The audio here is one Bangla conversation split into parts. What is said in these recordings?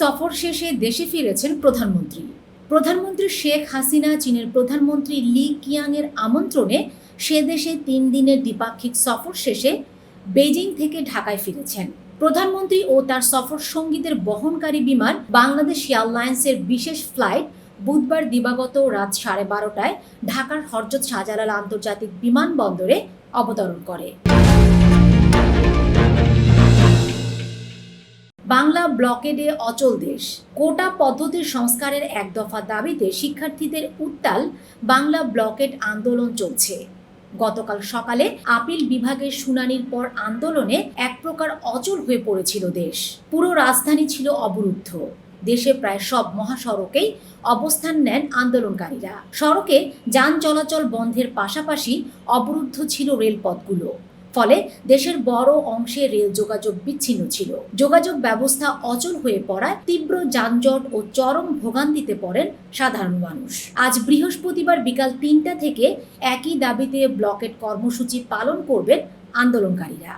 সফর শেষে দেশে ফিরেছেন প্রধানমন্ত্রী শেখ হাসিনা চীনের প্রধানমন্ত্রী লি কিয়াংয়ের আমন্ত্রণে সে দেশে 3 দিনের দ্বিপাক্ষিক সফর শেষে বেজিং থেকে ঢাকায় ফিরেছেন। প্রধানমন্ত্রী ও তার সফর সঙ্গীদের বহনকারী বিমান বাংলাদেশ এয়ারলাইন্সের বিশেষ ফ্লাইট বুধবার দিবাগত রাত 12:30টায় ঢাকার হযরত শাহজালাল আন্তর্জাতিক বিমানবন্দরে অবতরণ করে। বাংলা ব্লকেডে অচল দেশ, কোটা পদ্ধতির সংস্কারের এক দফা দাবিতে শিক্ষার্থীদের উত্তাল বাংলা ব্লকেড আন্দোলন চলছে। গতকাল সকালে আপিল বিভাগের শুনানির পর আন্দোলনে এক প্রকার অচল হয়ে পড়েছিল দেশ। পুরো রাজধানী ছিল অবরুদ্ধ। দেশে প্রায় সব মহাসড়কেই অবস্থান নেন আন্দোলনকারীরা। সড়কে যান চলাচল বন্ধের পাশাপাশি অবরুদ্ধ ছিল রেলপথগুলো। ফলে দেশের বড় অংশে রেল যোগাযোগ বিচ্ছিন্ন ছিল। যোগাযোগ ব্যবস্থা অচল হয়ে পড়ায় তীব্র যানজট ও চরম ভোগান্তিতে পড়েন সাধারণ মানুষ। আজ বৃহস্পতিবার বিকাল 3টা থেকে একই দাবিতে ব্লকেড কর্মসূচি পালন করবেন আন্দোলনকারীরা।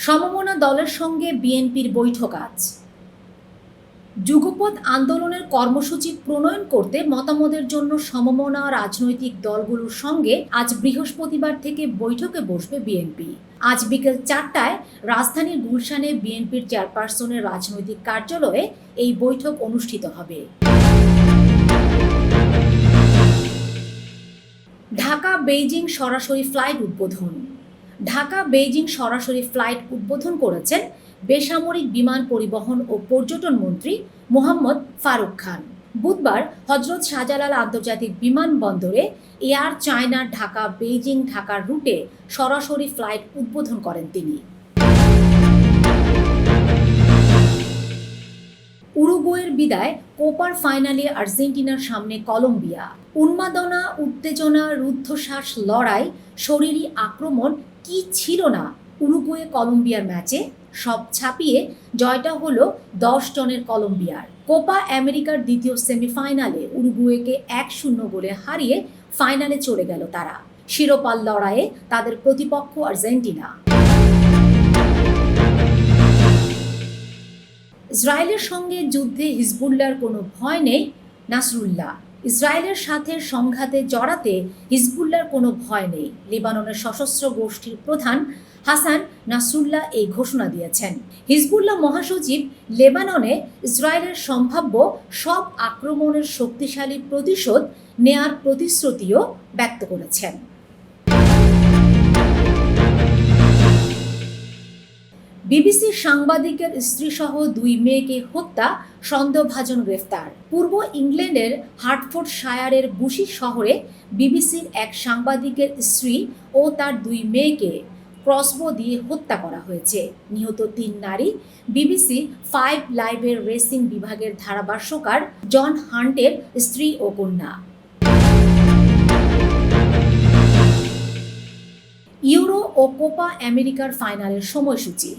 সমমনা দলের সঙ্গে বিএনপির বৈঠক আজ। যুগপৎ আন্দোলনের কর্মসূচি প্রণয়ন করতে মতামতের জন্য সমমনা রাজনৈতিক দলগুলোর সঙ্গে আজ বৃহস্পতিবার থেকে বৈঠকে বসবে বিএনপি। আজ বিকেল 4টায় রাজধানীর গুলশানে বিএনপির চেয়ারপারসনের রাজনৈতিক কার্যালয়ে এই বৈঠক অনুষ্ঠিত হবে। ঢাকা বেইজিং সরাসরি ফ্লাইট উদ্বোধন। ঢাকা বেইজিং সরাসরি ফ্লাইট উদ্বোধন করেছেন বেসামরিক বিমান পরিবহন ও পর্যটন মন্ত্রী মোহাম্মদ ফারুক খান। বুধবার হযরত শাহজালাল আন্তর্জাতিক বিমানবন্দরে এয়ার চায়না ঢাকা বেইজিং ঢাকার রুটে সরাসরি ফ্লাইট উদ্বোধন করেন তিনি। উরুগুয়ের বিদায়, কোপার ফাইনালে আর্জেন্টিনার সামনে কলম্বিয়া। উন্মাদনা, উত্তেজনা, রুদ্ধশ্বাস, লড়াই, শরীরী আক্রমণ কি ছিল না উরুগুয়ে কলম্বিয়ার ম্যাচে? সব ছাপিয়ে জয়টা হলো 10 টনের কলম্বিয়ার। কোপা আমেরিকার দ্বিতীয় সেমিফাইনালে উরুগুয়েকে 1-0 গোলে হারিয়ে ফাইনালে চলে গেল তারা। শিরোপার লড়াইয়ে তাদের প্রতিপক্ষ আর্জেন্টিনা। ইসরায়েলের সঙ্গে যুদ্ধে হিজবুল্লাহর কোনো ভয় নেই নাসরুল্লাহ। ইসরায়েলের সাথে সংঘাতে জড়াতে হিজবুল্লাহর কোনো ভয় নেই। লেবাননের সশস্ত্র গোষ্ঠীর প্রধান হাসান নাসরুল্লাহ এই ঘোষণা দিয়েছেন। হিজবুল্লাহ মহাসচিব লেবাননে ইসরায়েলের সম্ভাব্য সব আক্রমণের শক্তিশালী প্রতিশোধ নেয়ার প্রতিশ্রুতিও ব্যক্ত করেছেন। বিবিসির সাংবাদিকের স্ত্রীসহ 2 মেয়েকে হত্যা, সন্দেহভাজন গ্রেফতার। পূর্ব ইংল্যান্ডের হার্টফোর্ডশায়ারের বুশি শহরে বিবিসির এক সাংবাদিকের স্ত্রী ও তার 2 মেয়েকে ক্রসবো দিয়ে হত্যা করা হয়েছে। নিহত 3 নারী বিবিসি 5 লাইভের রেসিং বিভাগের ধারাভাষ্যকার জন হান্টের স্ত্রী ও কন্যা। ইউরো ও কোপা আমেরিকার ফাইনালের সময়সূচি।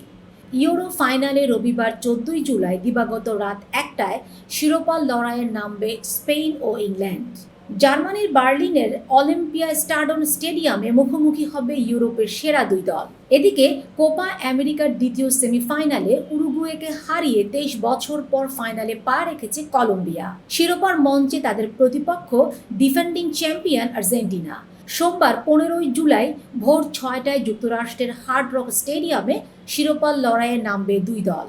ইউরো ফাইনালে রবিবার 14 জুলাই দিবাগত রাত 1টায় শিরোপা লড়াইয়ে নামবে স্পেন ও ইংল্যান্ড। জার্মানির বার্লিনের অলিম্পিয়া স্টাডন স্টেডিয়ামে মুখোমুখি হবে ইউরোপের সেরা 2 দল। এদিকে কোপা আমেরিকার দ্বিতীয় সেমিফাইনালে উরুগুয়েকে হারিয়ে 23 বছর পর ফাইনালে পা রেখেছে কলম্বিয়া। শিরোপার মঞ্চে তাদের প্রতিপক্ষ ডিফেন্ডিং চ্যাম্পিয়ন আর্জেন্টিনা। সোমবার 15 জুলাই ভোর 6টায় যুক্তরাষ্ট্রের হার্ড রক স্টেডিয়ামে শিরোপার লড়াইয়ে নামবে 2 দল।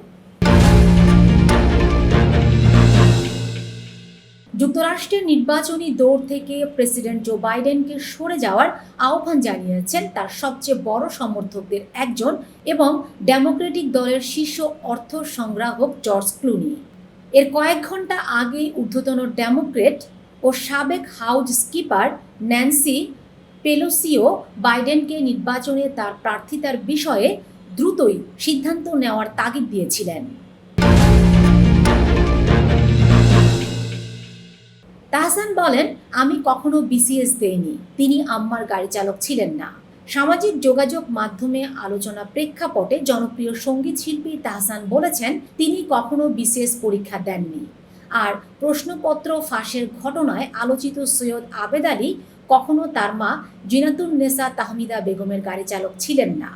যুক্তরাষ্ট্রের নির্বাচনী দৌড় থেকে প্রেসিডেন্ট জো বাইডেনকে সরে যাওয়ার আহ্বান জানিয়েছেন তার সবচেয়ে বড় সমর্থকদের একজন এবং ডেমোক্রেটিক দলের শীর্ষ অর্থ সংগ্রাহক জর্জ ক্লুনি। এর কয়েক ঘন্টা আগেই ঊর্ধ্বতন ডেমোক্রেট ও সাবেক হাউস স্পিকার ন্যান্সি পেলোসিও বাইডেনকে নির্বাচনে তার প্রার্থিতার বিষয়ে দ্রুতই সিদ্ধান্ত নেওয়ার তাগিদ দিয়েছিলেন। তাহসান বলেন, আমি কখনো বিসিএস দেইনি। তিনি আম্মার গাড়ি চালক ছিলেন না। সামাজিক যোগাযোগ মাধ্যমে আলোচনা প্রেক্ষাপটে জনপ্রিয় সঙ্গীত শিল্পী তাহসান বলেছেন তিনি কখনো বিসিএস পরীক্ষা দেননি। আর প্রশ্নপত্র ফাঁসের ঘটনায় আলোচিত সৈয়দ আবেদ আলী কখনো তার মা জিনাতুন নেসা তাহমিদা বেগমের গাড়ি চালক ছিলেন না।